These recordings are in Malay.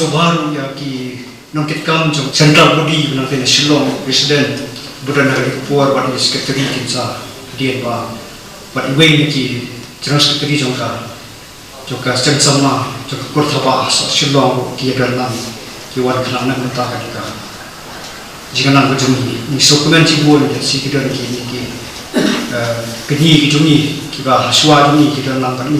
so baru ya ki nongkit kam jong central body benang tena Shillong president budan hari puar wat sekretari kinsa dia ba wat iwe ki general sekretari jongka sama jongka kurthaba Shillong ki agarnan ki wat khana menta ka jika nang bujumi ni dokumen ci bol si kidar ki kini ki jumi ki ba haswa jumi ki dan nang kan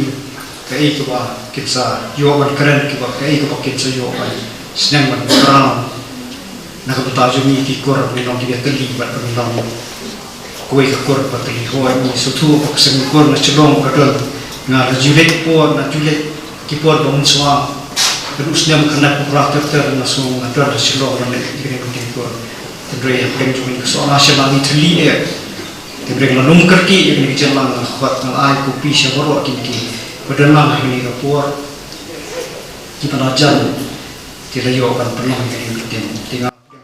kai ki ba kitsa yo ban keren ki ba kai ki ba kitsa yo ba senang berperang nak bertajuk ni kikor memang dia terlibat dalam kue kikor berterlibat hoa ni suatu oksen kikor nak celong kadang nak julet por nak julet kipor bangun suam terus dia kena perang terter langsung ada celong dan ini kikor terdiri yang cuma soal nasional ni terli terdiri lalu kerki yang jalan kuat ngalai kopi siapa kini berdalam ini kipor kita najan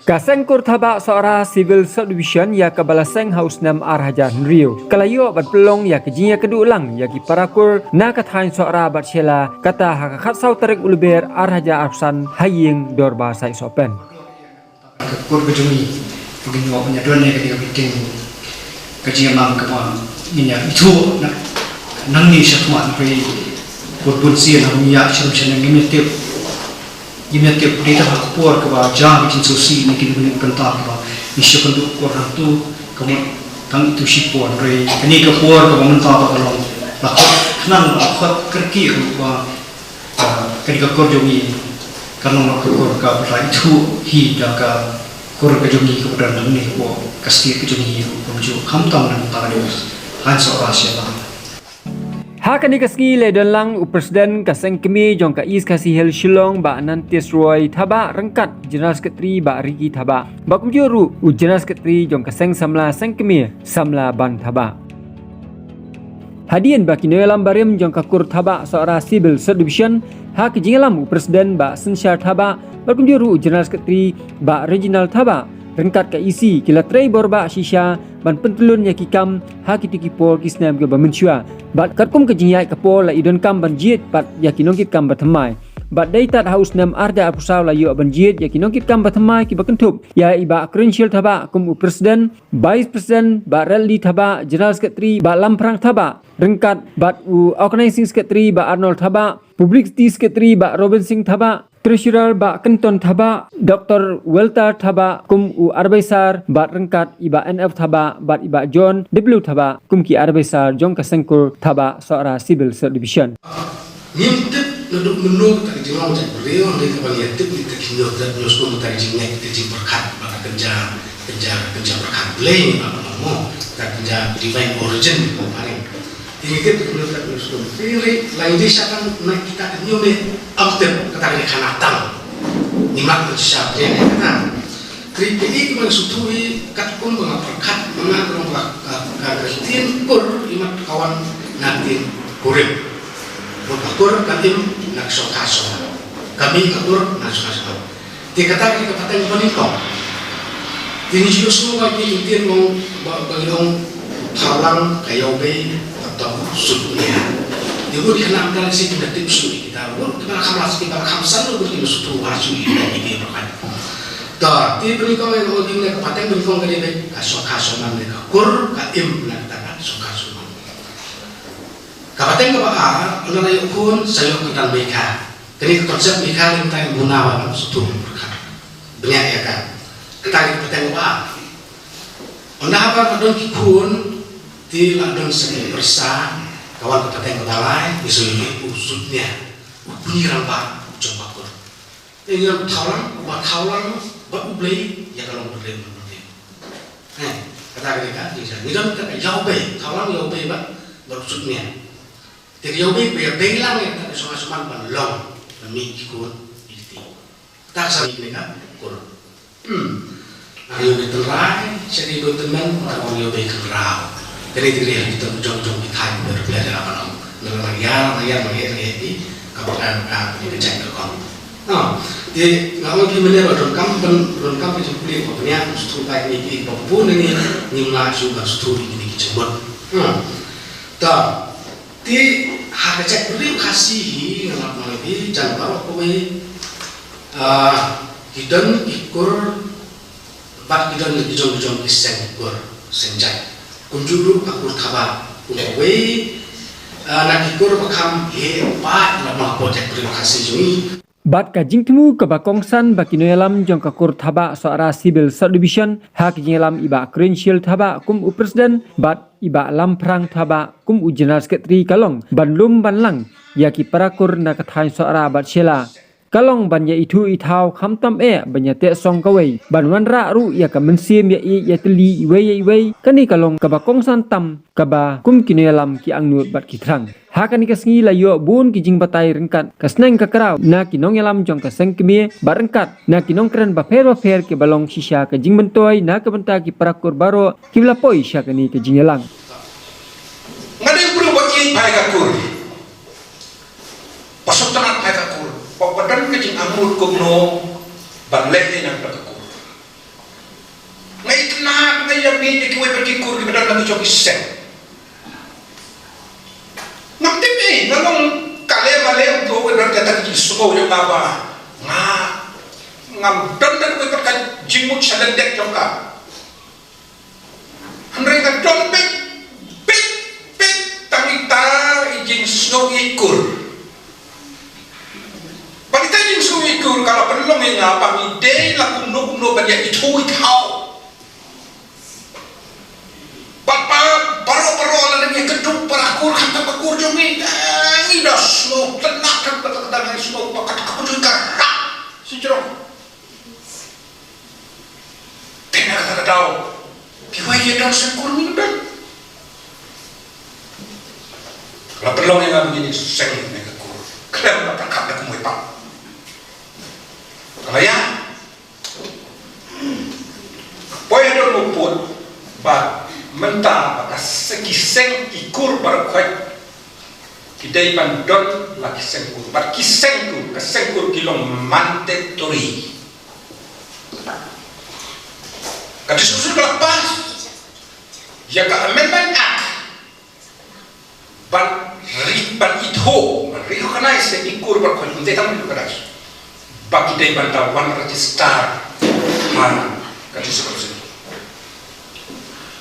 Kaseng Kurthaba seorang civil subdivision ya kebalaseng haus nam Arhajan Rio. Kalayo bat pelong ya kejinya kedulang ya ki parakur na kathain seorang bat shela kata hakakat sau tarik ulber Arhaja Arsan haying dor bahasa isopen. Kur bejumi begini waktunya dua ni ketika bikin kajian mam kemana ini itu nang ni syakmat pri kur sih namanya macam ni tiap Jika tiap data hakpor kepada jam bikin sosi mungkin boleh kental kepada isu penduk orang tu kemudian tang itu sipor dari ini kepor kepada mental kalau lakot kenal lakot kerki kepada ketika korjomi karena lakot kepada itu hidup kor kejomi kepada ini kepada kasih kejomi kemudian kamtam dan tadi hanso rahasia Hakani kaski le don lang Presiden kaseng kemi jong ka is kasi hel Shillong ba Anantis Roy thaba rengkat General Sekretari ba Riki thaba ba kumjuru General Sekretari jong kaseng samla seng kemi samla ban thaba Hadian ba kinolam barim jong ka kur thaba seorang civil subdivision ha kijingalam Presiden ba Sensyar thaba ba kumjuru General Sekretari ba Regional thaba rengkat ka isi kila trei borba shisha ban pentulun ya kikam ha kitiki por kisnam ke bamenchua bat katkum ke jingyai ka por la idon kam ban jit pat ya kinongkit kam bathamai bat daitat haus nam arda apusau la yo ban jit ya kinongkit kam bathamai ki bakentup ya iba credential thaba kum presiden vice president ba rally thaba general secretary ba lamprang thaba rengkat bat organizing secretary ba Arnold thaba publicity secretary ba Robin Singh thaba Treasurer ba Kenton thaba Dr. Welter thaba kum arbesar bat rengkat iba NF thaba bat iba John W thaba kum ki arbesar jong kasengkur thaba seorang civil subdivision. Nyimtip nuduk menuk tak jengau tak beliau dari kepala yatip di terkinyot dan nyusul tak jengnek terjing berkat maka kerja berkat beli apa ngomong tak kerja divine origin kemarin. Tinggal menurut tak nyusul. Ini lain desa kan naik kita kenyume amtep kata dia kanatang. Nimak bersiap dia kata. Kripik itu maksudui katkum berkat mana orang kagretin kur imat kawan natin kurim. Kur katim nak sokaso. Kami kur nak sokaso. Dia kata kita pateng panikau. Ini juga semua ini intian mau baliong halang kayu bay atau sudunya. Dia boleh kena ambil sih tidak tips kita. Boleh kita kamlas kita kamsan boleh kita sudu hasil ini berkat. Dah, dia beri kau yang kau tinggal kepaten beri kau kali ni kaso mana kur kaim nak tak kaso mana. Kapaten kau apa? Orang lain pun saya kita mereka. Jadi konsep mereka yang kita guna apa sudu berkat. Banyak ya kan. Kita kapaten kau apa? Orang apa kadang kikun di ladang seni bersah. Kawan kapaten kau lain disuruh usutnya. Bunyi rampak coba kur. Ingin taulang baru beli ya kalau berdiri. Kata mereka, ini kan kita jauh be, taulang jauh be baru usutnya. Jadi jauh be bilang ya tapi soal long demi ikut itu. Tak sampai mereka kur. Ayo diterai, jadi dua teman kalau jauh be kerau. Jadi dia kita jauh-jauh kita berbeda apa nom. Nelayan ini kapan ini cek ke kau. Jadi kalau kita melihat rongkam itu boleh punya struktur ini apapun ini nimla juga struktur ini kecebut. Dah, di harga cek beri kasih ngelap lagi jangan baru kowe Gidan ikur bat gidan gijong isen ikur senjai kunjuru akur thaba kunwe nak ikur bakam pat lama project terima kasih jumi. Bat ka jingtemu ke bakongsan bakinoyalam jong kakur thaba soara civil subdivision hak jingalam iba credential thaba kum u presiden bat iba lamprang thaba kum u general secretary kalong banlum banlang yaki parakur na kathain soara bat shela kalong banya itu itau khamtam banya te song kawai banwan ra ru ya ka mensim ya teli iwei kani kalong ka bakongsan tam kaba kum kinoyalam ki angnut bat kitrang hakani kasngi layo bun ki jing batai rengkat kasneng ka karau na kinong yalam jong ka sengkemi barengkat na kinong keren baper ke balong shisha ka jing bentoi na ka benta ki parakur baro ki blapoi syakani ka jing yalang ngadeng puru baki pai ka kur pasok tanat pai ka kur papadan ka jing amur kumno banlete nang ka kur ngai kna ngai yami ki we baki kur ki badan lagi jong iseng Namtipi, ngalong kale to wedan kata ki suko yo baba. Ngam dan we pat jimut salendek jongka. Andre ka don pit tamita ijing snow ikur. Panita ijing snow ikur kalau belum nga pamide la kuno banyak itu itau. Paro ala ni keduk parakur kata pakur jumi idas no tenak kan kata semua pakat aku juga si jerong tenak kata tahu kiwai dia dah sekur minum kalau perlu yang begini seng ni kekur kelem nak pakat nak mui pak kalau ya boleh dong luput pak mentah maka sekiseng ikur berkuat kidai bandon lagi sengkur bar kiseng tu kesengkur kilong mandatory kata susul lepas ya ka amendment act ban itu recognize ikur berkuat untuk tamu keras bagi kidai bandar one register kata susul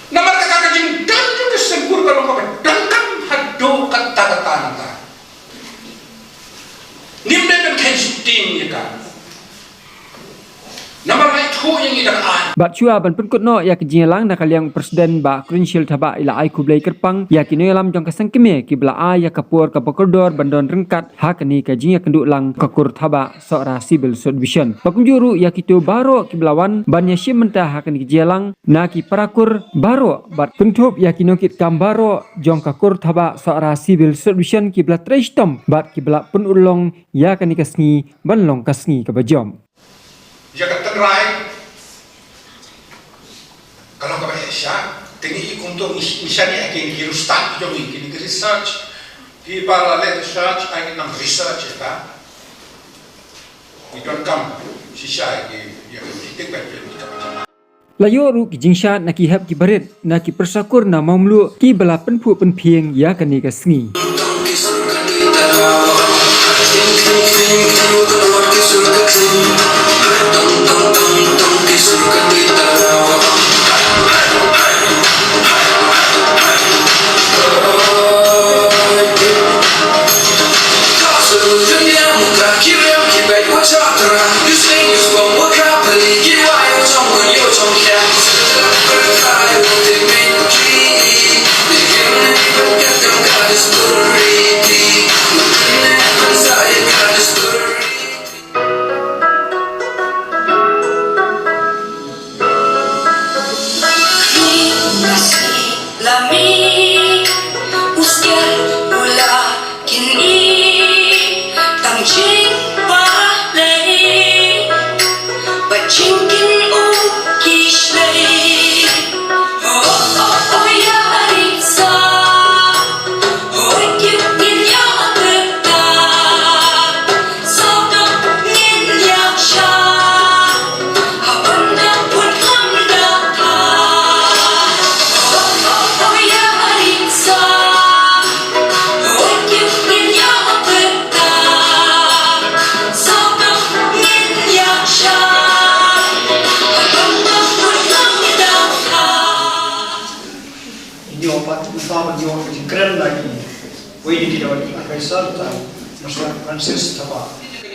Namar kata jing dan juga sempur kalau kau dangkam hado kata nanta. Nimde dan kensuting ya kan. Namar itu yang idak an. Bat chua ban penkut no ya kijingalang na kaliang presiden ba credential thaba ila ai kublai kerpang ya kinoyalam jong kasang keme ki bla a ya kapur ka pokordor bandon rengkat hakani ka jinga kenduk lang kakur thaba soara civil subdivision pakunjuru ya kitu baro ki blawan ban ya shimenta hakani kijalang na ki parakur baro bat pentup ya kinokit kambaro jong kakur thaba soara civil subdivision ki bla trestom bat ki bla penulong ya kani kasngi banlong kasngi ka bajom Jaga terai kalau kau Asia tinggi untuk misalnya akan kirus start jom ini research di paralel research akan nam research ya itu kan sisa yang kita baca Layo ru ki jingsha na ki hab ki barit na ki persakur na mamlu ki bala penpu penpieng ya kani kasngi Oh yeah. Inyo pa utama inyo keren lagi. Wei di dalam Kaisar dan Masyarakat Francis tapa.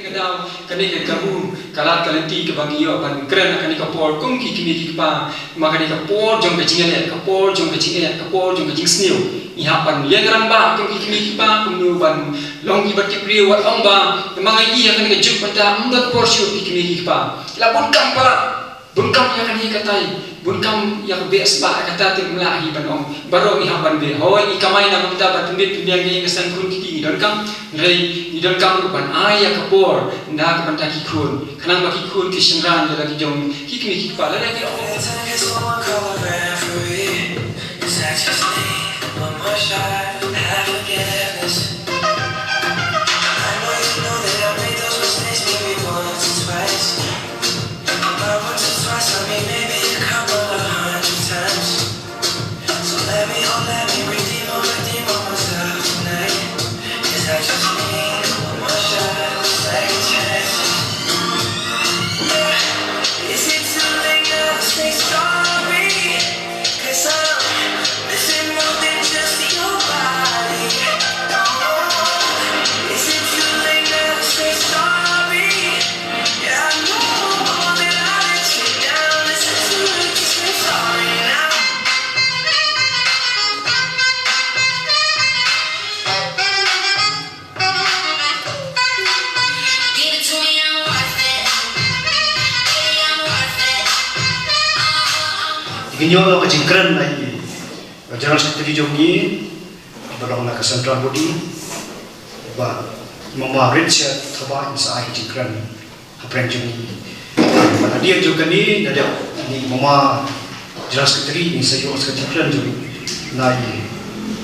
Kadang kani kabun kalat kalenti ke bangio ban keren kani kapor kum ki kini pa makani kapor jong ke jingale kapor jong ke jingale kapor jong ke jing sniu ihapan lengrang ba kum ki kini pa kum nu ban long ki bati pri wat ong ba mangai iya kani ke juk pada umbat porsio ki kini pa la bun kam pala bun kam ya kani katai bun kam ya be asba kata tim melahi ban ong baro ihapan be hoi ikamai na kumta bat pindit pindiang ni kesan kun ki don kam rei dan kamu rupan ayah kapor ndak kepada kikun kenang bagi kikun kisendran dia lagi jom kikmi kikpala lagi Inyo lo kajing keren lagi. Jangan seperti jongi berlaku nak kesentral body. Ba mama rich thaba insai kajing keren. Apa yang jongi. Mana dia juga ni ada ni mama jelas keteri ni saya os kajing keren jongi. Nai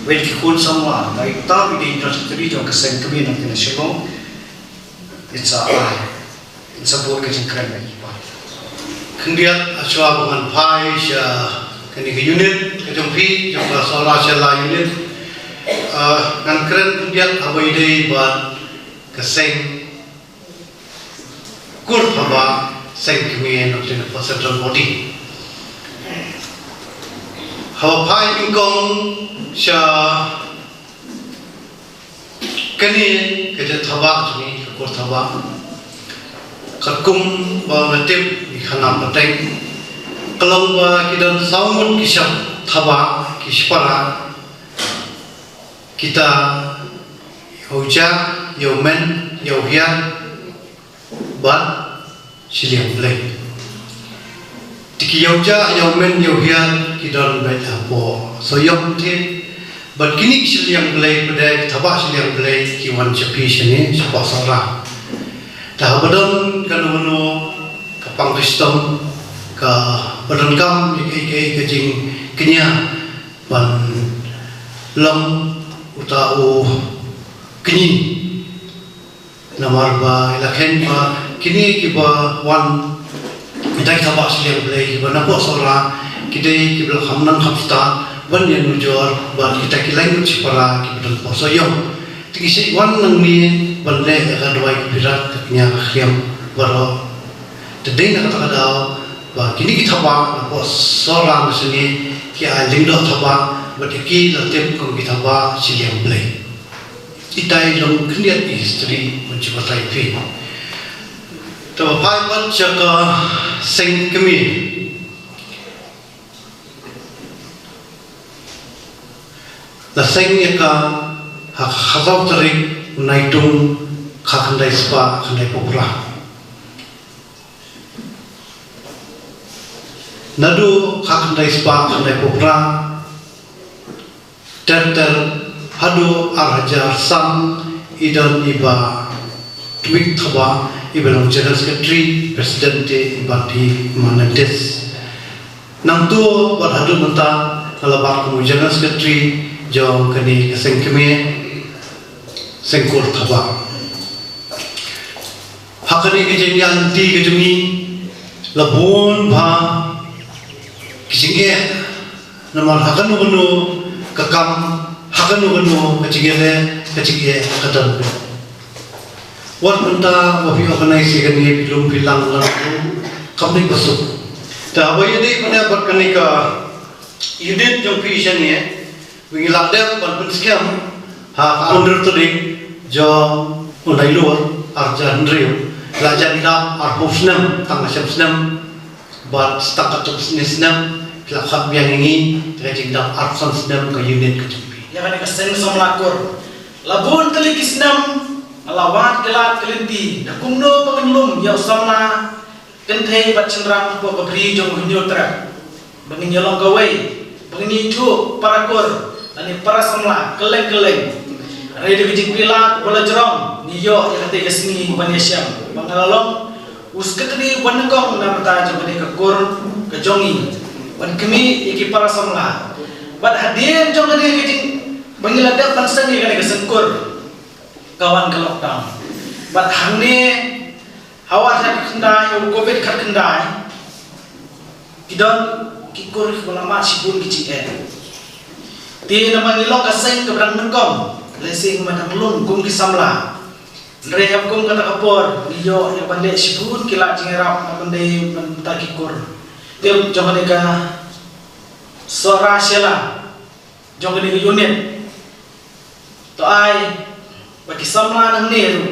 when kikun sama nai tahu di jelas keteri jong kesen kami nak kena shalom. It's a buat kajing keren lagi. Kemudian asal bukan pai sya kini ke unit ke jompi jom solar sela unit kan keren kemudian abai dei buat keseng kur haba seng kemi nak jenis central body haba pai ingkong sya kini ke thaba juni kur thaba kakum ba natip ikhanam pateng kalong ba kidan saumut kisah thaba kispara kita hoja yomen yohian bat siliang play tiki hoja yomen yohian kidan baca po soyom te bat kini siliang play pada thaba siliang play kiwan chapi sini sepa sara dah badan kalau kapang Kristen ke badan kam ke jing kenya ban lam utau kini namar ba ilaken ba kini kiba wan kita tabak siang belai kiba napo sora kita kiba hamnan hafta ban yang nujor ban kita kilain cipara kiba dan posoyong tinggi wan nang ni bande kadwai birat katnya khiam baro tedei nak kata ba kini kita ba napo sora mesini ki lingdo thaba batiki latem kong kita ba siang belai itai long kniat istri mencoba pi to pai pat chaka sing kemi la sing ka khazau tarik naitung khakandai spa khandai popra nadu khakandai spa khandai popra ter hadu arhajar sam idan iba tweet thaba ibang general secretary presidente ibati manades nang tu bar hadu menta kalabar ku general secretary jo kani sengkeme sengkur thaba hakani ke jenyan ti ke jumi labon bha kisingge namar hakanu benu kakam hakanu benu kecigele kadan wan benda wabi organisasi kani belum bilang lalu kami masuk dah bayar ni pada berkani ke unit jom vision ni wingi lakdem ban pun scam ha under to ding jo undai luar arjan rio lajan ina arhofnam tang nasam bat setakat bisnisnam kelakhat biang ini rejing dam arsan snam ke unit ke jumpi yang ada keseng somlakur labun telikisnam alawat kelat kelinti nakumno pengenlum ya samna kenthei bat cendrang po babri jong hunyotra bangin yolong gawai bangin itu parakur ani para samla keleng-keleng rai de bijing pilat bola jerong niyo yang kate kesni baniasyam bangalalong usketni wanengkong na mata jong ke kur ke jongi wan kemi iki para samla bat hadien jong ni kijing bangiladak bangsa ni kan kesengkur kawan ke lockdown bat hangne hawa sa kendai o covid kat kendai kidon kikur ulama sibun kicik ti nama ngilok aseng ke berang nengkong lesing madang lung kum kisamla rehab kum kata kapor niyo yang pandai sibun kila cingerap pandai mentah kikur dia jangan eka sora sela jangan eka unit to ai bagi samla nang ni tu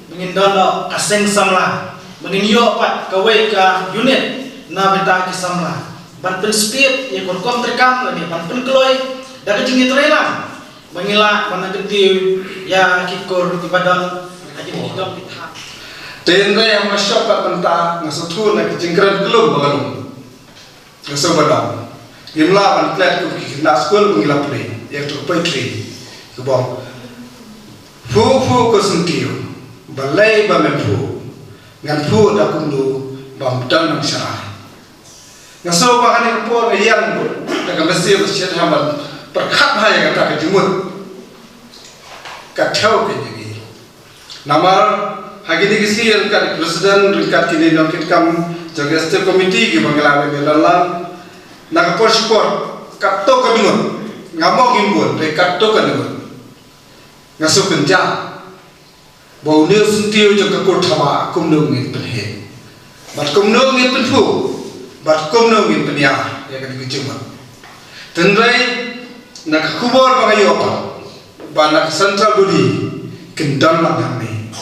mengin dono kaseng samla mengin yo pat kawai ka unit na beta ki samla ban pen speed ye kon kom terkam lagi ban pen kloy da ke jingi trela mengila mana genti ya kikur di badan aja hidop kita tenda yang masuk ka penta ngasutu na jingkran kelum bangun ngaso badam gimla ban plat ku ki na school mengila play yang tu poetry ke bong fu ko sentiu balai ba memfu ngan fu da kundu bam dan nang syarah ngaso ba kan ko yang daga mesti bersiat hambat perkhat hai kata ke jumut ka thau ke ni namar hagini kisi ka presiden ringkat kini nokit kam jaga state committee ki bangla belalang nak support katto ka dungun ngamo gimbun re katto ka dungun ngaso kenja bau ne sentiu jaga ko thama kumnung ngin penhe bat kumnung ngin penfu bat kumnung ngin penya ya kan kicuma tenrai nak kubur bangayo pa banak central body kendal lang ni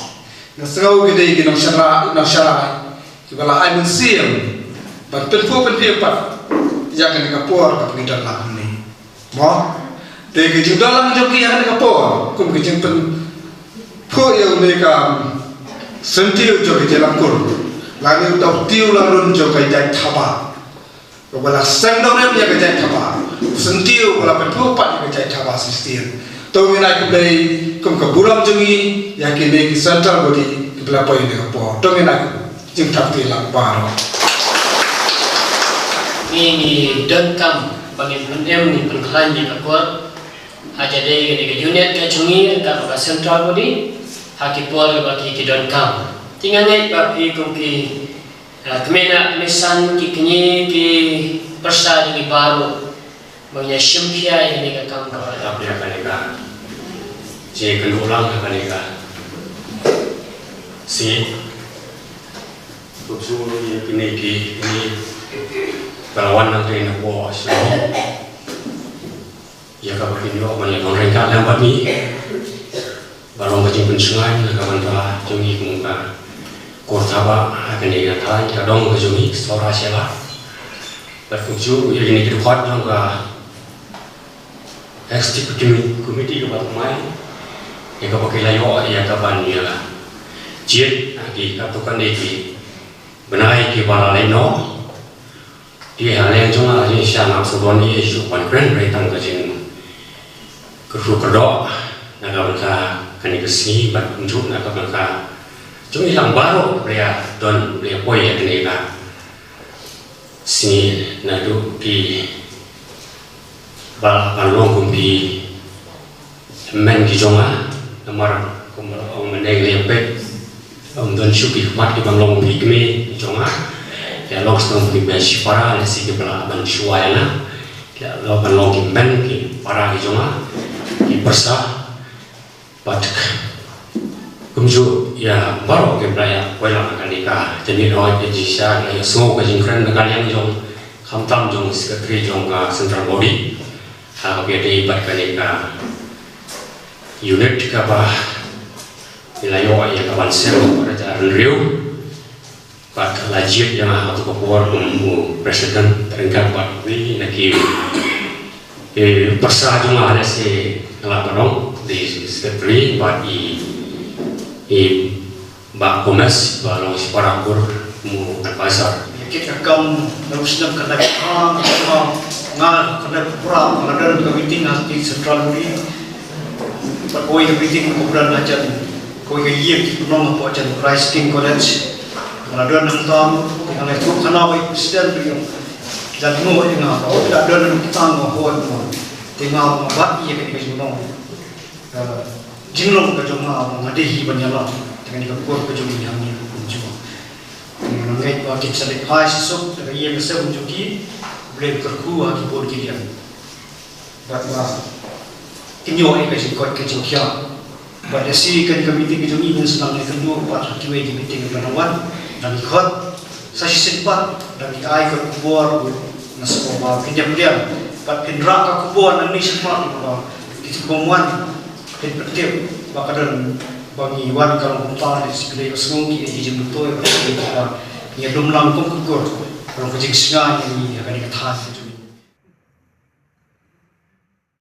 nasau gede ginong syara kibala ai museum bat penfu penhe pat ya kan kapur ka pengidal lang ni mo te gejing dalang joki ya kan kapur kum gejing pen fu yo ne ka sentiu joki jelang kur lani utau tiu larun jokai jai thaba bala sangdom ya jai thaba sentiu bala penfu pat jai thaba sistem to mina kublai kum ka buram jungi ya kini ki central body kibla poi ne kapur to mina jing thapti lang baro ini dengkam bagi penem ni pengklan ni kapur aja deh ke unit ke jungi ka central body hakipur bagi ki dengkam tinggal ni bagi kumki kemena misan ki kenyi ki persa di baru bagi syumkia ini ke kam ka apa yang mereka je kenulang mereka si kusu yang kini Pelawan nanti nak buat so, ya kalau begini orang yang mereka lambat ni, baru macam pensungai nak bantah jungi muka, kortaba akan dia kata, kadang jungi sora siapa, berfungsi ya ini kita buat juga executive committee ke bawah mai, ya kalau kita layu ya kapan dia lah, jet lagi katakan dia benar ke bala lain dia hal yang cuma aja siapa sebelum ini isu konferen beritang kecil kerudok nak mereka kini kesini berunjuk nak mereka cuma yang baru dia don dia boy yang ini kan sini nak tu di balapan long kumpi men kijonga nomor om meneng lepet om don syuki mat di bang long kumpi kami kijonga ya long stone di bench para nasi ke belaban shuayana ya lo ban long ki men ki para ki jonga ki persa pat kumju ya baru ke belaya wala akan nikah jadi roy ke jisha ya semua ke jingkran dengan yang jong kamtam jong secretary jong ka central body hal biade bat kaneka unit ka ba ilayo ya ka bansel pada jalan riu bat lajib yang atau kapor presiden terengkat bat wi naki persajung ada si lapanong di sekretari bat ba komes ba long separakur mu advisor kita kam terus nak kena ngal kena perang ada meeting nanti central budi koi meeting kumpulan ajar koi ye nong apa ajar Christ King College ada nang tam dengan itu kena baik presiden beliau dan mau dengan apa ada nang kita mohon tinggal membuat ye ke nong jinlong ke jomah ngadi banyala dengan ikut ke jomah yang ni kunjung mengenai bagi selek hai sesuk dengan ia kesal menjuki boleh berku lagi pun dia bahawa kinyo ini kasi kot kecilnya pada si kan komite kejung ini senang ni kedua buat kiwai di meeting penawan dan ikut sasi sempat dan ai ke kubur nasekolah pinjam pat pindra ka kubur nan ni sempat kita komuan penting bakadan bagi wan kalau kumpa di sebelah sengung ki jam betul ya belum langsung kukur kalau kejing sengai ini akan dikatakan